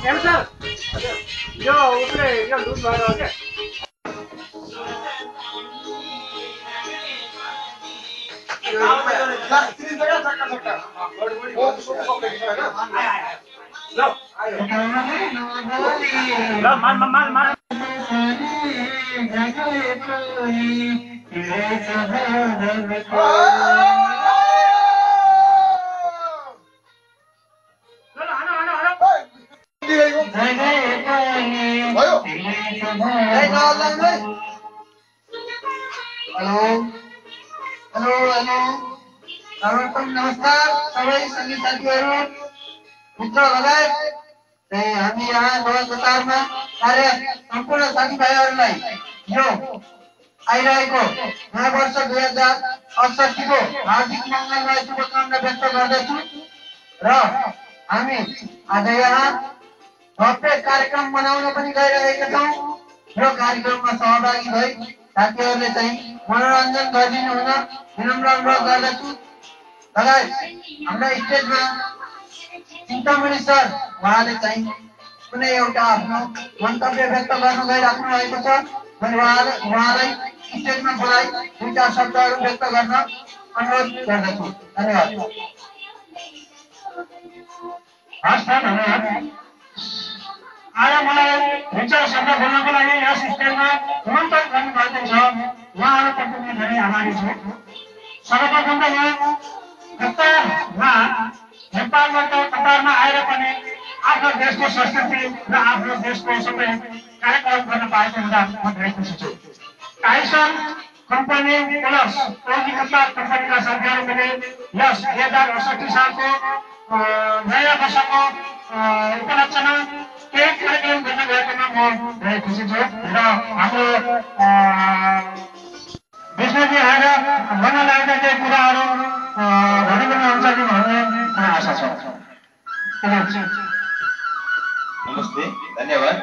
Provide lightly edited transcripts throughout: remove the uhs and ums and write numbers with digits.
Sir यो उसले यो लुज भएर हो क्या नमस्कार सबै सङ्गीत साथीहरू मित्र लगायत हामी यहाँ नयाँ कतारमा कार्य सम्पूर्ण साथीभाइहरूलाई यो आइरहेको नयाँ वर्ष 2068 को हार्दिक मङ्गलमय शुभकामना व्यक्त गर्दछु र हामी आज यहाँ भव्य कार्यक्रम मनाउन पनि गइरहेका छौँ। यो कार्यक्रममा सहभागी भई साथीहरूले चाहिँ मनोरञ्जन गरिदिनु हुन विनम्र अनुरोध गर्दछु। लगायत हाम्रा स्टेजमा चिन्तामणि सर उहाँले चाहिँ कुनै एउटा आफ्नो मन्तव्य व्यक्त गर्नु गइराख्नु भएको छ। मैले उहाँलाई स्टेजमा बोलाइ दुईटा शब्दहरू व्यक्त गर्न अनुरोध गर्दछु। धन्यवाद। हस् धन्यवाद। आज मलाई दुईटा शब्द बोल्नको लागि यस स्टेजमा निमन्त्रण गर्नुभएको छ। उहाँहरूप्रति म धेरै आभारी छु। सर्वप्रथम त कतारमा नेपालबाट कतारमा आएर पनि आफ्नो देशको संस्कृति र आफ्नो देशको सबै कार्यक्रम गर्न पाएको हुँदा म धेरै खुसी छु। टाइसन कम्पनी प्लस कलकत्ता कम्पनीका साथीहरूले यस 2068 सालको नयाँ वर्षको उपलक्ष्यमा केही कार्यक्रम गर्न गएकोमा म धेरै खुसी छु र हाम्रो विष्णुजी आएर भन्न लागेका केही कुराहरू भनिदिनुहुन्छ कि भन्ने आशा छ। नमस्ते, धन्यवाद।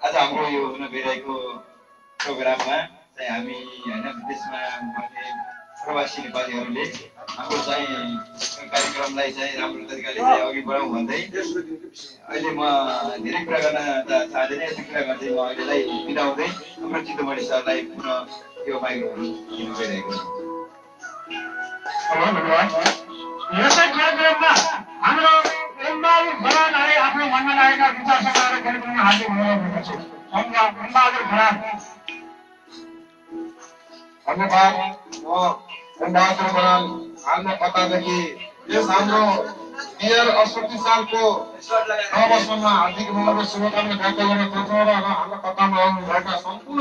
आज हाम्रो यो हुन गइरहेको प्रोग्राममा चाहिँ हामी होइन विदेशमा बस्ने प्रवासी नेपालीहरूले हाम्रो चाहिँ कार्यक्रमलाई चाहिँ राम्रो तरिकाले चाहिँ अघि बढाउँ भन्दै अहिले म धेरै कुरा गर्न चाहँदैन। यति कुरा गर्दै म अहिलेलाई बिताउँदै हाम्रो चिन्तमणि सरलाई पुनः यो माइक्रोफोन दिनु गइरहेको छु। यसै कार्यक्रममा हाम्रो बरालले आफ्नो मनमा लागेका विचार सभाएर कार्यक्रममा हाजिर हुनुभएको छु। बहादुर बराल। धन्यवाद। म बहादुर बराल हाल्न कतादेखि यस हाम्रो 2068 सालको नव वर्षमा हार्दिक मङ्गल शुभकामना व्यक्त गर्न चाहन्छौँ र हाम्रो कतामा आउनुभएका सम्पूर्ण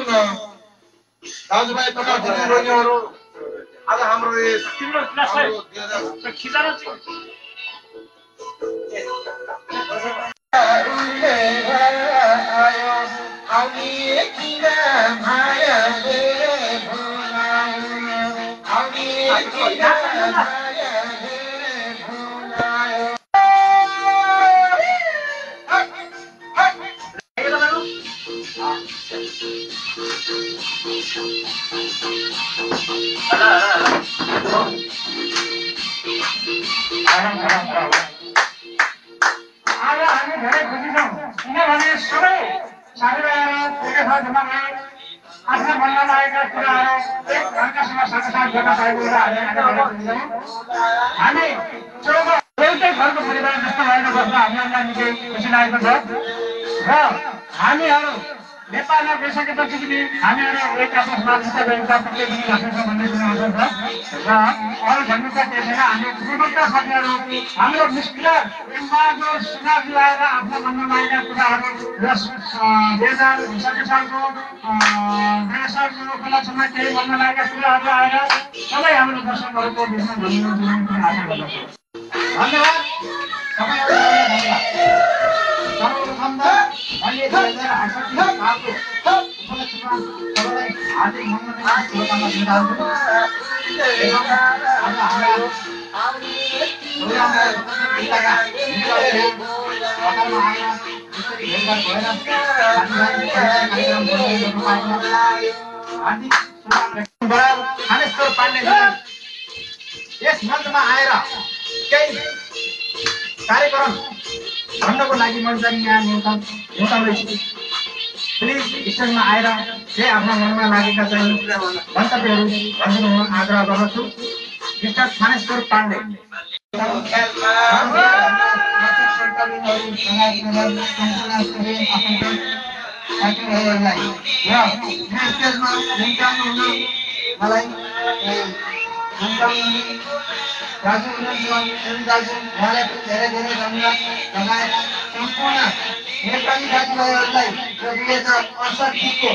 दाजुभाइ तथा दिदीबहिनीहरू आज हाम्रो आज हामी धेरै खुसी छौँ किनभने सबै साथीभाइहरू एकै जम्मा भए आफ्नो मनमा लागेका कुराहरू एक अर्कासँग साथसाथ गर्न पाएको कुरा हामी एउटै घरको परिवार जस्तो भएर बस्दा हामीहरूलाई निकै खुसी लागेको छ र हामीहरू नेपालमा गइसकेपछि पनि हामीहरू एक आपसमा एकता प्रत्येक राख्छौँ भन्ने कुरा आउँछ र अरू भन्नु त केही छैन। हामी पूर्वका साथीहरू हाम्रो निष्क्रिय एम्बाजो सुनार ल्याएर आफ्नो मनमा लागेका कुराहरू यस 2067 सालको नयाँ सालको उपलक्ष्यमा केही भन्न लागेका कुराहरू आएर सबै हाम्रो दर्शकहरूको बिचमा भनिदिनु आशा गर्दछु। धन्यवाद। सर्वप्रथम त अहिले 2068 सालको उपलक्ष्यमा सबैलाई हार्दिक मङ्गलमय शुभकामना दिन चाहन्छु। थानेश्वर पाण्डेजी यस मञ्चमा आएर केही कार्यक्रम भन्नको लागि मैले चाहिँ यहाँ न्युटाउँदैछु। प्लिज स्टेजमा आएर जे आफ्नो मनमा लागेका चाहिँ मन्तव्यहरू भनिदिनु म आग्रह गर्दछु। मिस्टर थानेश्वर पाण्डे। नेपाली साथीभाइहरूलाई यो 2068 को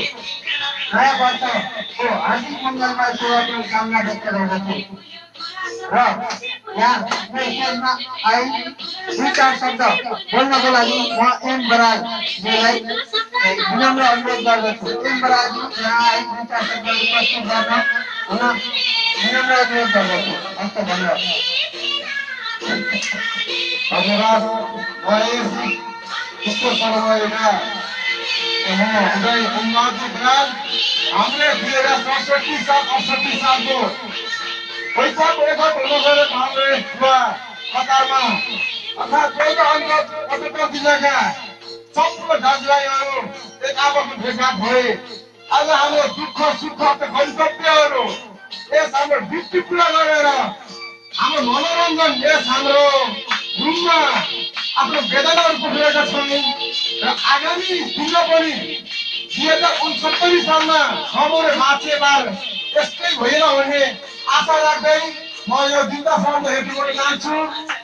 नयाँ वर्षको हार्दिक मङ्गलमय शुभकामना कामना व्यक्त गर्दछु र यहाँ स्टेजमा आई 2-4 शब्द बोल्नको लागि म एम बरालजीलाई विनम्र अनुरोध गर्दछु। एम बरालजी यहाँ आई 2-4 शब्दहरू प्रस्तुत गर्न हुन विनम्र अनुरोध गर्दछु। हस्त धन्यवाद। धन्यवाद। यस्तो समयमा हुँदै उन्नति बराल हामीले 2067 सालको वैशाख 1 हुन गएको हाम्रो युवा कतारमा अर्थात् 14 अङ्क 75 जिल्लाका सम्पूर्ण दाजुभाइहरू एक आपसमा भेटघाट भए। आज हाम्रो दुःख सुख गन्तव्यहरू यस हाम्रो ड्युटी पुरा गरेर हाम्रो मनोरञ्जन यस हाम्रो रुममा आफ्नो वेदनाहरू पुगेका छन् र आगामी दिनमा पनि 2069 सालमा हाम्रो माछेबार यस्तै भएन भन्ने आशा राख्दै म यो दिनसम्म हेर्नु गर्न चाहन्छु।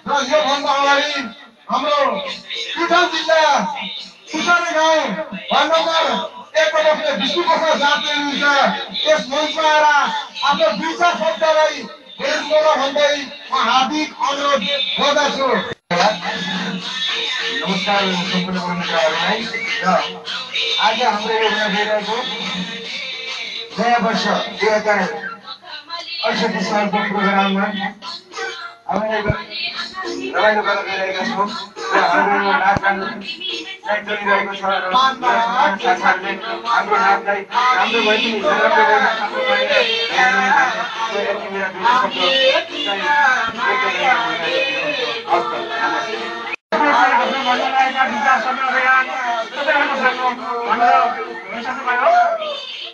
र योभन्दा अगाडि हाम्रो प्युठान जिल्ला सुसाने गाउँ वार्ड नम्बर 1 मा बस्ने विष्णु प्रसाद जाति हुनुहुन्छ। यस मञ्चमा आएर आफ्नो 2-4 शब्दलाई भन्दै म हार्दिक अनुरोध गर्दछु। नमस्कार सम्पूर्ण मित्रहरूलाई। र आज हाम्रो यो हुन गइरहेको नयाँ वर्ष 2068 सालको प्रोग्राममा हामीले रमाइलो गर्न गइरहेका छौँ र हाम्रो नाचगान चलिरहेको छ। साथीहरूले हाम्रो नाचलाई राम्रो भए पनि नराम्रो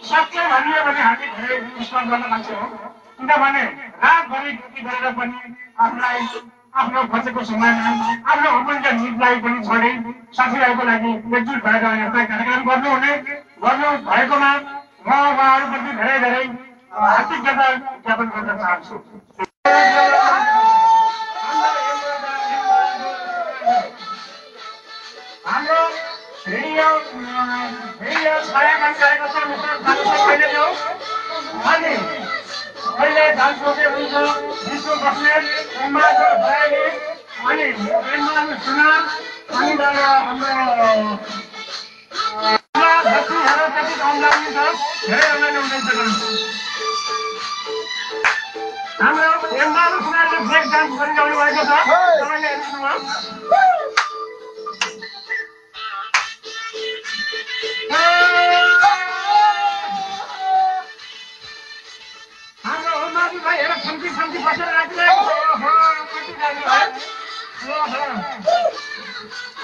साँच्चै भनियो भने हामी धेरै विश्वास गर्न सक्छौँ। किनभने रातभरि ड्युटी गरेर पनि आफूलाई आफ्नो बचेको समयमा आफ्नो अमूल्य निदलाई पनि छोडे साथीभाइको लागि एकजुट भएर यस्ता कार्यक्रम गर्नु भएकोमा म उहाँहरूप्रति धेरै धेरै हार्दिक ज्ञापन गर्न चाहन्छु। हाम्रो रेडियो छायामा गरेको छ मिस्टर थानेश्वर पाण्डेले हो। अनि अहिले डान्स गर्ने हुन्छ विष्णु बस्नेत, उमाबहादुर भयाली, अनि इमरान सुनार, अनि हाम्रो जतिहरू कति कम लाग्नुहुन्छ धेरै रमाइलो हुँदैछ। हाम्रो इमरान सुनारले ब्रेक डान्स गरिरहनु भएको छ। तपाईँले हेर्नुभयो। हाम्रो उमाबहादुर भाइहरू खम्ती बसेर राखिरहेको छ।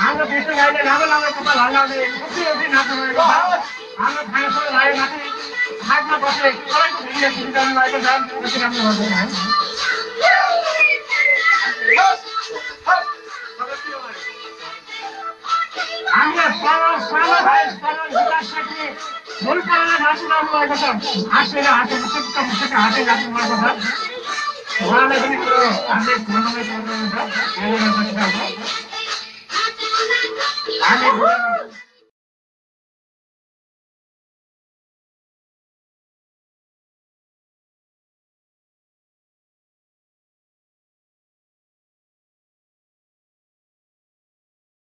हाम्रो विष्णु भाइले लामो कपाल हल्लाउँदै उठी नाच्नु भएको छ। हाम्रो थानेश्वर भाइ माथि हातमा बसेर सबैको भिडियो खिचिरहनु भएको छ। यति राम्रो गर्दैन है। हाम्रो सानो भाइ विकास सेठी मुलुकमा नाचिरहनु भएको छ। हाँसेर मुसुक्क हाँसेर नाच्नु भएको छ। उहाँलाई पनि हाम्रो हार्दिक धन्यवाद दिनुहुन्छ। हामी